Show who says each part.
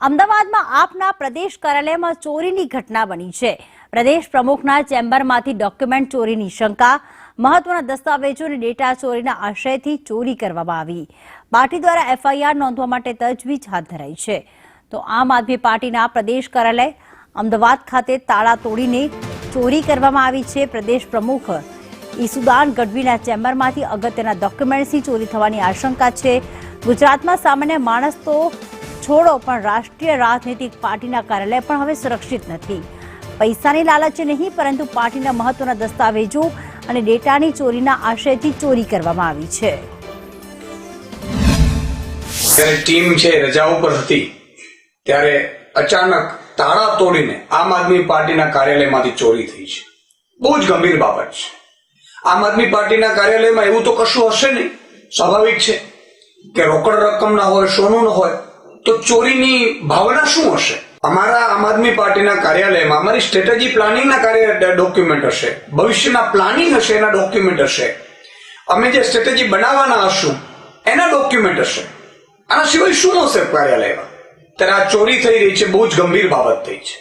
Speaker 1: અમદાવાદમાં આપના પ્રદેશ કાર્યાલયમાં ચોરીની ઘટના બની છે। પ્રદેશ પ્રમુખના ચેમ્બરમાંથી ડોક્યુમેન્ટ ચોરીની શંકા, મહત્વના દસ્તાવેજો અને ડેટા ચોરીના આશયથી ચોરી કરવામાં આવી। પાર્ટી દ્વારા એફઆઈઆર નોંધવા માટે તજવીજ હાથ ધરાઈ છે। તો આમ આદમી પાર્ટીના પ્રદેશ કાર્યાલય અમદાવાદ ખાતે તાળા તોડીને ચોરી કરવામાં આવી છે। પ્રદેશ પ્રમુખ ઈસુદાન ગઢવીના ચેમ્બરમાંથી અગત્યના ડોક્યુમેન્ટ્સની ચોરી થવાની આશંકા છે। ગુજરાતમાં સામાન્ય માણસ તો છોડો પણ રાષ્ટ્રીય રાજનીતિક પાર્ટીના કાર્યાલય પણ હવે સુરક્ષિત નથી। પૈસાની લાલચે નહીં પરંતુ પાર્ટીના મહત્વના દસ્તાવેજો અને ડેટાની ચોરીના આશયથી ચોરી કરવામાં આવી છે।
Speaker 2: ત્યારે ટીમ છે રજા ઉપર હતી ત્યારે અચાનક તાળા તોડીને આમ આદમી પાર્ટીના કાર્યાલયમાંથી ચોરી થઈ છે। બહુ જ ગંભીર બાબત છે। આમ આદમી પાર્ટીના કાર્યાલયમાં એવું તો કશું હશે નહીં, સ્વાભાવિક છે કે રોકડ રકમ ના હોય, સોનું ન હોય તો ચોરીની ભાવના શું હશે? અમારા આમ આદમી પાર્ટીના કાર્યાલયમાં અમારી સ્ટ્રેટેજી પ્લાનિંગના ડોક્યુમેન્ટ હશે, ભવિષ્યના પ્લાનિંગ હશે એના ડોક્યુમેન્ટ હશે, અમે જે સ્ટ્રેટેજી બનાવવાના હશું એના ડોક્યુમેન્ટ હશે। આના સિવાય શું હશે કાર્યાલયમાં? ત્યારે આ ચોરી થઈ રહી છે, બહુ જ ગંભીર બાબત થઈ છે।